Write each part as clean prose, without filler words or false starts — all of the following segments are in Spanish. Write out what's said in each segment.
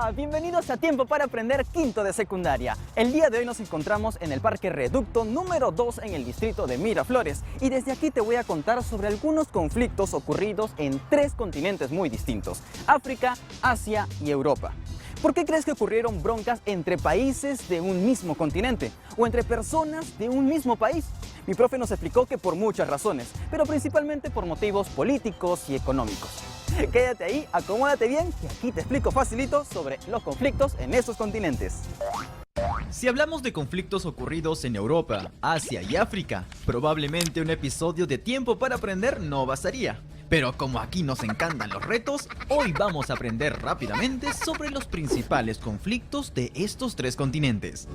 Hola, bienvenidos a Tiempo para Aprender quinto de secundaria. El día de hoy nos encontramos en el Parque Reducto número 2 en el distrito de Miraflores y desde aquí te voy a contar sobre algunos conflictos ocurridos en 3 continentes muy distintos: África, Asia y Europa. ¿Por qué crees que ocurrieron broncas entre países de un mismo continente o entre personas de un mismo país? Mi profe nos explicó que por muchas razones, pero principalmente por motivos políticos y económicos. Quédate ahí, acomódate bien, que aquí te explico facilito sobre los conflictos en esos continentes. Si hablamos de conflictos ocurridos en Europa, Asia y África, probablemente un episodio de Tiempo para Aprender no bastaría. Pero como aquí nos encantan los retos, hoy vamos a aprender rápidamente sobre los principales conflictos de estos 3 continentes.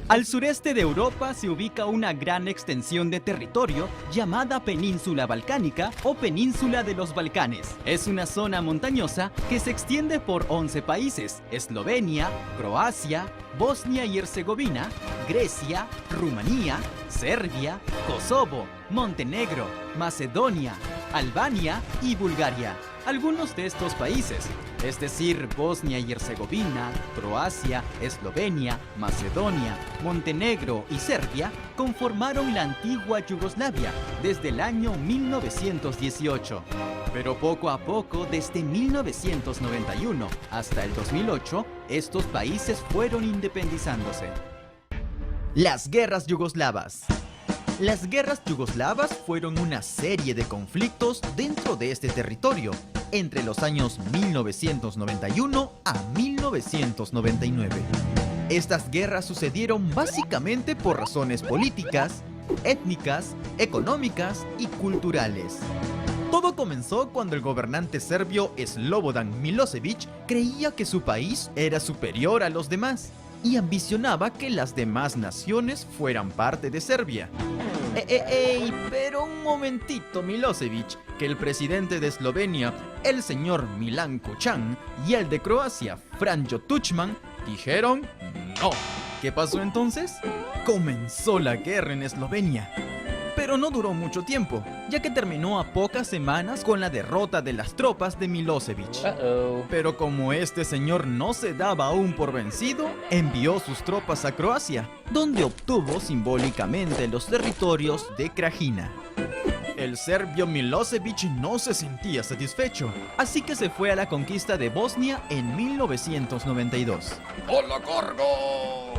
Al sureste de Europa se ubica una gran extensión de territorio llamada Península Balcánica o Península de los Balcanes. Es una zona montañosa que se extiende por 11 países: Eslovenia, Croacia, Bosnia y Herzegovina, Grecia, Rumanía, Serbia, Kosovo, Montenegro, Macedonia, Albania y Bulgaria. Algunos de estos países, es decir, Bosnia y Herzegovina, Croacia, Eslovenia, Macedonia, Montenegro y Serbia, conformaron la antigua Yugoslavia desde el año 1918. Pero poco a poco, desde 1991 hasta el 2008, estos países fueron independizándose. Las guerras yugoslavas. Las guerras yugoslavas fueron una serie de conflictos dentro de este territorio entre los años 1991 a 1999. Estas guerras sucedieron básicamente por razones políticas, étnicas, económicas y culturales. Todo comenzó cuando el gobernante serbio Slobodan Milošević creía que su país era superior a los demás y ambicionaba que las demás naciones fueran parte de Serbia. Pero un momentito, Milošević, que el presidente de Eslovenia, el señor Milan Kučan, y el de Croacia, Franjo Tuđman, dijeron no. ¿Qué pasó entonces? Comenzó la guerra en Eslovenia. Pero no duró mucho tiempo, ya que terminó a pocas semanas con la derrota de las tropas de Milošević. Pero como este señor no se daba aún por vencido, envió sus tropas a Croacia, donde obtuvo simbólicamente los territorios de Krajina. El serbio Milošević no se sentía satisfecho, así que se fue a la conquista de Bosnia en 1992. ¡Hola, Gorgo!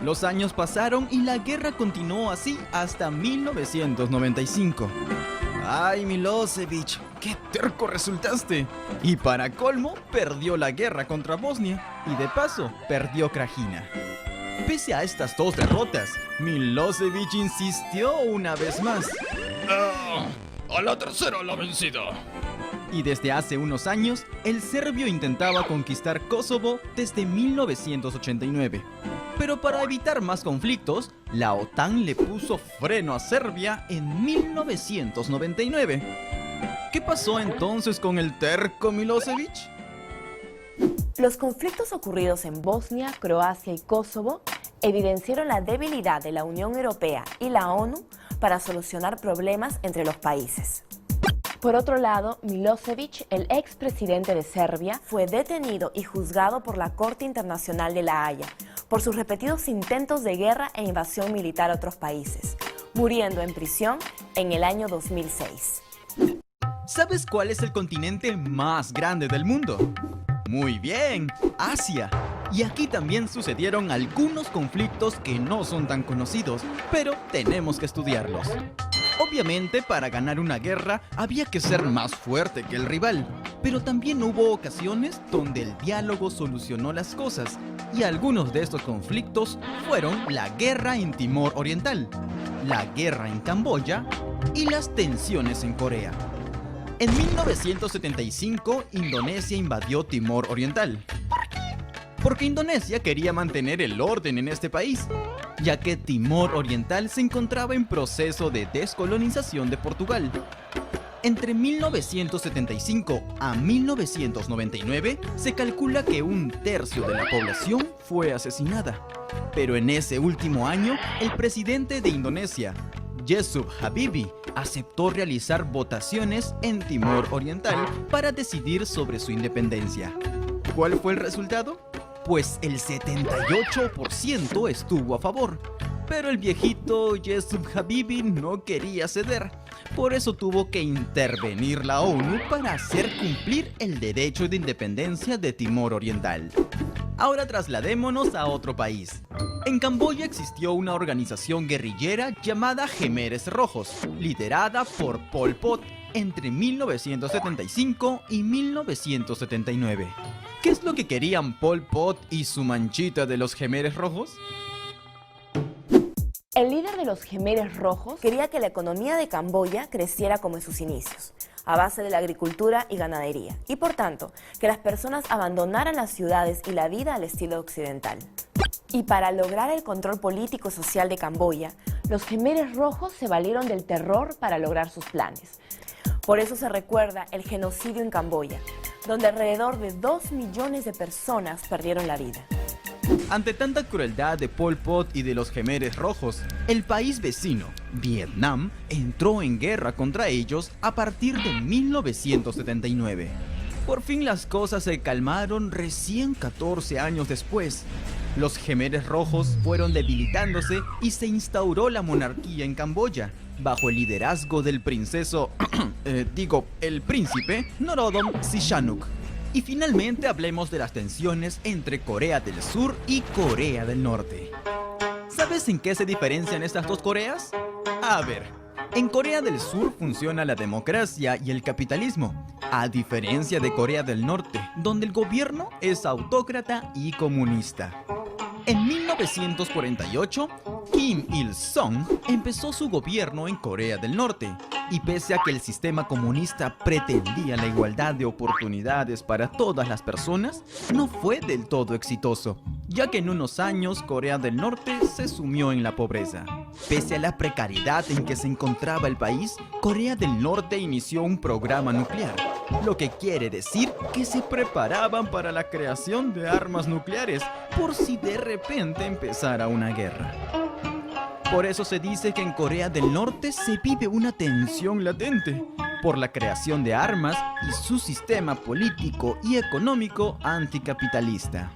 Los años pasaron y la guerra continuó así hasta 1995. ¡Ay, Milošević! ¡Qué terco resultaste! Y para colmo, perdió la guerra contra Bosnia y de paso, perdió Krajina. Pese a estas 2 derrotas, Milošević insistió una vez más. ¡A la tercera la vencida! Y desde hace unos años, el serbio intentaba conquistar Kosovo desde 1989. Pero para evitar más conflictos, la OTAN le puso freno a Serbia en 1999. ¿Qué pasó entonces con el terco Milošević? Los conflictos ocurridos en Bosnia, Croacia y Kosovo evidenciaron la debilidad de la Unión Europea y la ONU para solucionar problemas entre los países. Por otro lado, Milošević, el expresidente de Serbia, fue detenido y juzgado por la Corte Internacional de La Haya por sus repetidos intentos de guerra e invasión militar a otros países, muriendo en prisión en el año 2006. ¿Sabes cuál es el continente más grande del mundo? Muy bien, Asia. Y aquí también sucedieron algunos conflictos que no son tan conocidos, pero tenemos que estudiarlos. Obviamente, para ganar una guerra había que ser más fuerte que el rival, pero también hubo ocasiones donde el diálogo solucionó las cosas, y algunos de estos conflictos fueron la guerra en Timor Oriental, la guerra en Camboya y las tensiones en Corea. En 1975, Indonesia invadió Timor Oriental. Porque Indonesia quería mantener el orden en este país, ya que Timor Oriental se encontraba en proceso de descolonización de Portugal. Entre 1975 a 1999 se calcula que 1/3 de la población fue asesinada. Pero en ese último año, el presidente de Indonesia, Yusuf Habibie, aceptó realizar votaciones en Timor Oriental para decidir sobre su independencia. ¿Cuál fue el resultado? pues el 78% estuvo a favor. Pero el viejito Yusuf Habibi no quería ceder. Por eso tuvo que intervenir la ONU para hacer cumplir el derecho de independencia de Timor Oriental. Ahora trasladémonos a otro país. En Camboya existió una organización guerrillera llamada Khmeres Rojos, liderada por Pol Pot entre 1975 y 1979. ¿Qué es lo que querían Pol Pot y su manchita de los Khmeres Rojos? El líder de los Khmeres Rojos quería que la economía de Camboya creciera como en sus inicios, a base de la agricultura y ganadería, y por tanto, que las personas abandonaran las ciudades y la vida al estilo occidental. Y para lograr el control político y social de Camboya, los Khmeres Rojos se valieron del terror para lograr sus planes. Por eso se recuerda el genocidio en Camboya, donde alrededor de 2 millones de personas perdieron la vida. Ante tanta crueldad de Pol Pot y de los Khmeres Rojos, el país vecino, Vietnam, entró en guerra contra ellos a partir de 1979. Por fin las cosas se calmaron recién 14 años después. Los Khmeres Rojos fueron debilitándose y se instauró la monarquía en Camboya, bajo el liderazgo del el príncipe Norodom Sihanouk. Y finalmente hablemos de las tensiones entre Corea del Sur y Corea del Norte. ¿Sabes en qué se diferencian estas dos Coreas? A ver, en Corea del Sur funciona la democracia y el capitalismo, a diferencia de Corea del Norte, donde el gobierno es autócrata y comunista. En 1948, Kim Il-sung empezó su gobierno en Corea del Norte, y pese a que el sistema comunista pretendía la igualdad de oportunidades para todas las personas, no fue del todo exitoso, ya que en unos años Corea del Norte se sumió en la pobreza. Pese a la precariedad en que se encontraba el país, Corea del Norte inició un programa nuclear, lo que quiere decir que se preparaban para la creación de armas nucleares por si de repente empezara una guerra. Por eso se dice que en Corea del Norte se vive una tensión latente por la creación de armas y su sistema político y económico anticapitalista.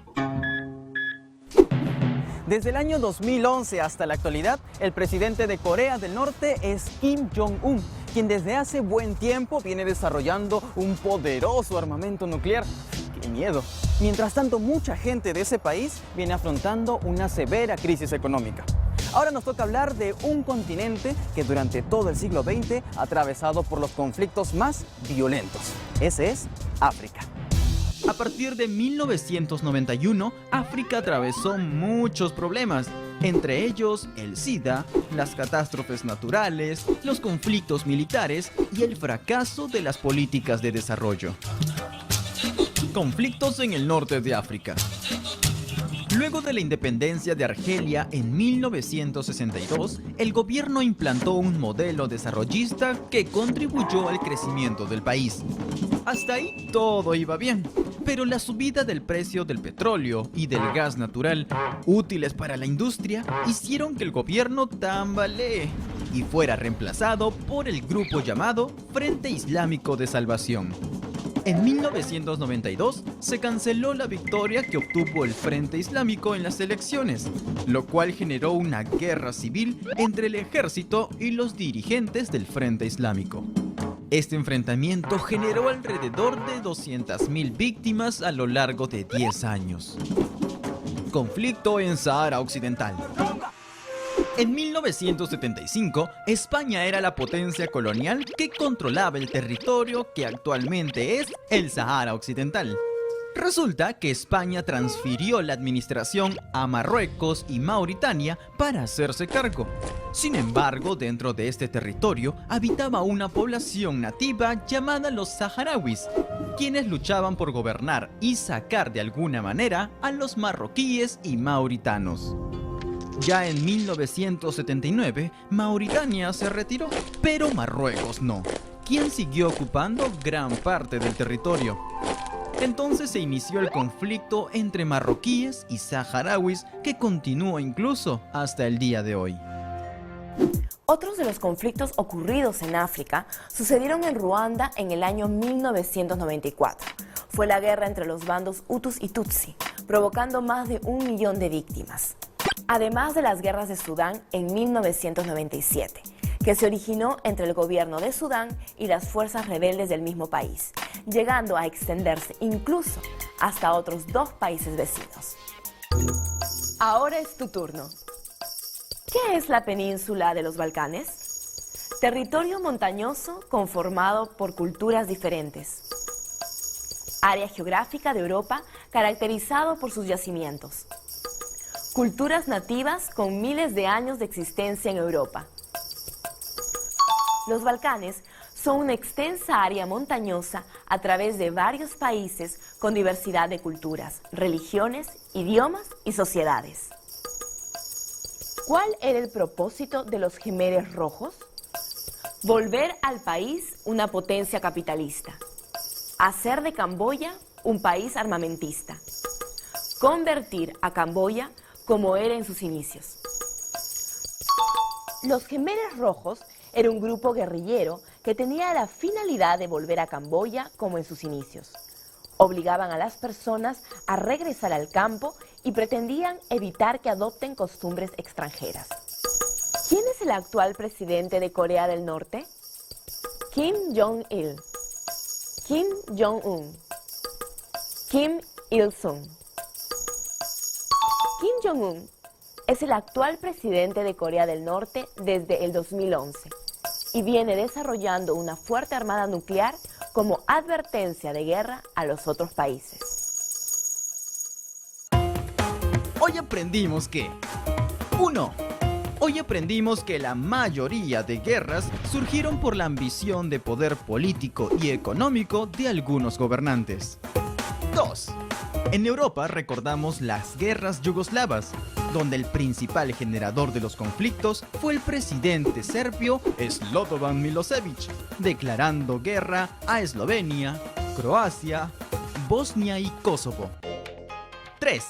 Desde el año 2011 hasta la actualidad, el presidente de Corea del Norte es Kim Jong-un, quien desde hace buen tiempo viene desarrollando un poderoso armamento nuclear. ¡Qué miedo! Mientras tanto, mucha gente de ese país viene afrontando una severa crisis económica. Ahora nos toca hablar de un continente que durante todo el siglo XX ha atravesado por los conflictos más violentos. Ese es África. A partir de 1991, África atravesó muchos problemas, entre ellos el SIDA, las catástrofes naturales, los conflictos militares y el fracaso de las políticas de desarrollo. Conflictos en el norte de África. Luego de la independencia de Argelia en 1962, el gobierno implantó un modelo desarrollista que contribuyó al crecimiento del país. Hasta ahí todo iba bien, pero la subida del precio del petróleo y del gas natural, útiles para la industria, hicieron que el gobierno tambalee y fuera reemplazado por el grupo llamado Frente Islámico de Salvación. En 1992 se canceló la victoria que obtuvo el Frente Islámico en las elecciones, lo cual generó una guerra civil entre el ejército y los dirigentes del Frente Islámico. Este enfrentamiento generó alrededor de 200.000 víctimas a lo largo de 10 años. Conflicto en Sahara Occidental. En 1975, España era la potencia colonial que controlaba el territorio que actualmente es el Sahara Occidental. Resulta que España transfirió la administración a Marruecos y Mauritania para hacerse cargo. Sin embargo, dentro de este territorio habitaba una población nativa llamada los saharauis, quienes luchaban por gobernar y sacar de alguna manera a los marroquíes y mauritanos. Ya en 1979, Mauritania se retiró, pero Marruecos no, quien siguió ocupando gran parte del territorio. Entonces se inició el conflicto entre marroquíes y saharauis que continúa incluso hasta el día de hoy. Otros de los conflictos ocurridos en África sucedieron en Ruanda en el año 1994. Fue la guerra entre los bandos Hutus y Tutsi, provocando más de 1 millón de víctimas. Además de las guerras de Sudán en 1997, que se originó entre el gobierno de Sudán y las fuerzas rebeldes del mismo país, llegando a extenderse incluso hasta otros 2 países vecinos. Ahora es tu turno. ¿Qué es la península de los Balcanes? Territorio montañoso conformado por culturas diferentes. Área geográfica de Europa caracterizado por sus yacimientos. Culturas nativas con miles de años de existencia en Europa. Los Balcanes son una extensa área montañosa a través de varios países con diversidad de culturas, religiones, idiomas y sociedades. ¿Cuál era el propósito de los Jemeres Rojos? Volver al país una potencia capitalista. Hacer de Camboya un país armamentista. Convertir a Camboya como era en sus inicios. Los Jemeres Rojos era un grupo guerrillero que tenía la finalidad de volver a Camboya como en sus inicios. Obligaban a las personas a regresar al campo y pretendían evitar que adopten costumbres extranjeras. ¿Quién es el actual presidente de Corea del Norte? Kim Jong-il, Kim Jong-un, Kim Il-sung. Kim Jong-un es el actual presidente de Corea del Norte desde el 2011 y viene desarrollando una fuerte armada nuclear como advertencia de guerra a los otros países. Hoy aprendimos que 1. Hoy aprendimos que la mayoría de guerras surgieron por la ambición de poder político y económico de algunos gobernantes. 2. En Europa recordamos las guerras yugoslavas, donde el principal generador de los conflictos fue el presidente serbio Slobodan Milosevic, declarando guerra a Eslovenia, Croacia, Bosnia y Kosovo. 3.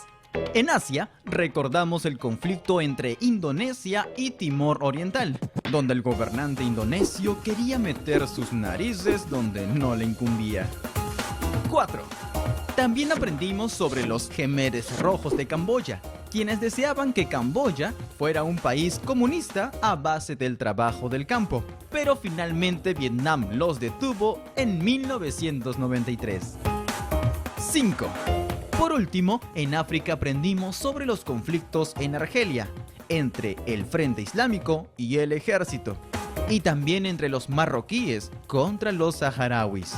En Asia, recordamos el conflicto entre Indonesia y Timor Oriental, donde el gobernante indonesio quería meter sus narices donde no le incumbía. 4. También aprendimos sobre los Jemeres Rojos de Camboya, quienes deseaban que Camboya fuera un país comunista a base del trabajo del campo, pero finalmente Vietnam los detuvo en 1993. 5. Por último, en África aprendimos sobre los conflictos en Argelia, entre el Frente Islámico y el ejército, y también entre los marroquíes contra los saharauis.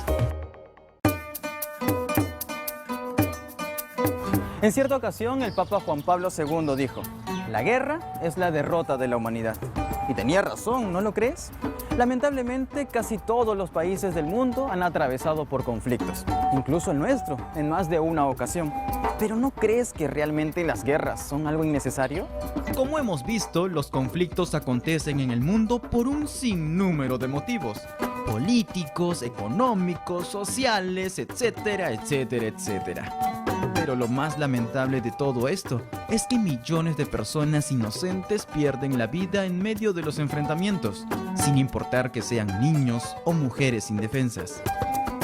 En cierta ocasión, el Papa Juan Pablo II dijo: la guerra es la derrota de la humanidad. Y tenía razón, ¿no lo crees? Lamentablemente, casi todos los países del mundo han atravesado por conflictos, incluso el nuestro, en más de una ocasión. ¿Pero no crees que realmente las guerras son algo innecesario? Como hemos visto, los conflictos acontecen en el mundo por un sinnúmero de motivos: políticos, económicos, sociales, etcétera, etcétera, etcétera. Pero lo más lamentable de todo esto es que millones de personas inocentes pierden la vida en medio de los enfrentamientos, sin importar que sean niños o mujeres indefensas.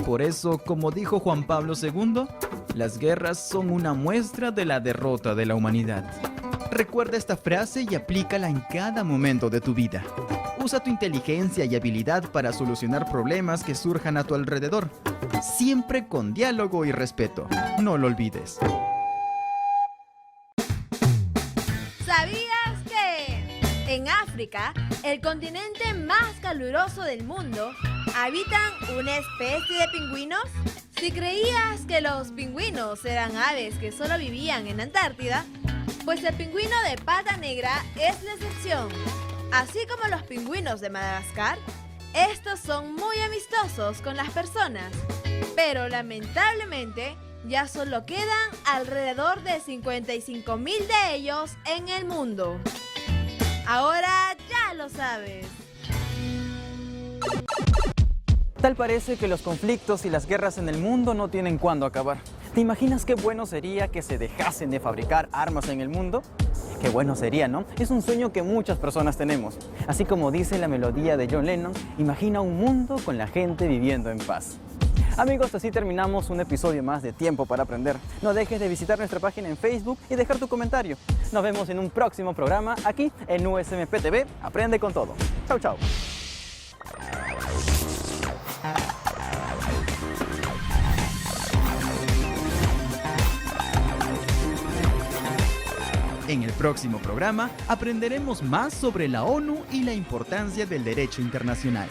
Por eso, como dijo Juan Pablo II, las guerras son una muestra de la derrota de la humanidad. Recuerda esta frase y aplícala en cada momento de tu vida. Usa tu inteligencia y habilidad para solucionar problemas que surjan a tu alrededor, siempre con diálogo y respeto. No lo olvides. ¿Sabías que en África, el continente más caluroso del mundo, habitan una especie de pingüinos? Si creías que los pingüinos eran aves que solo vivían en Antártida, pues el pingüino de pata negra es la excepción. Así como los pingüinos de Madagascar, estos son muy amistosos con las personas, pero lamentablemente ya solo quedan alrededor de 55,000 de ellos en el mundo. Ahora ya lo sabes. Tal parece que los conflictos y las guerras en el mundo no tienen cuándo acabar. ¿Te imaginas qué bueno sería que se dejasen de fabricar armas en el mundo? Qué bueno sería, ¿no? Es un sueño que muchas personas tenemos. Así como dice la melodía de John Lennon, imagina un mundo con la gente viviendo en paz. Amigos, así terminamos un episodio más de Tiempo para Aprender. No dejes de visitar nuestra página en Facebook y dejar tu comentario. Nos vemos en un próximo programa aquí en USMP TV. Aprende con todo. Chau, chau. En el próximo programa aprenderemos más sobre la ONU y la importancia del derecho internacional.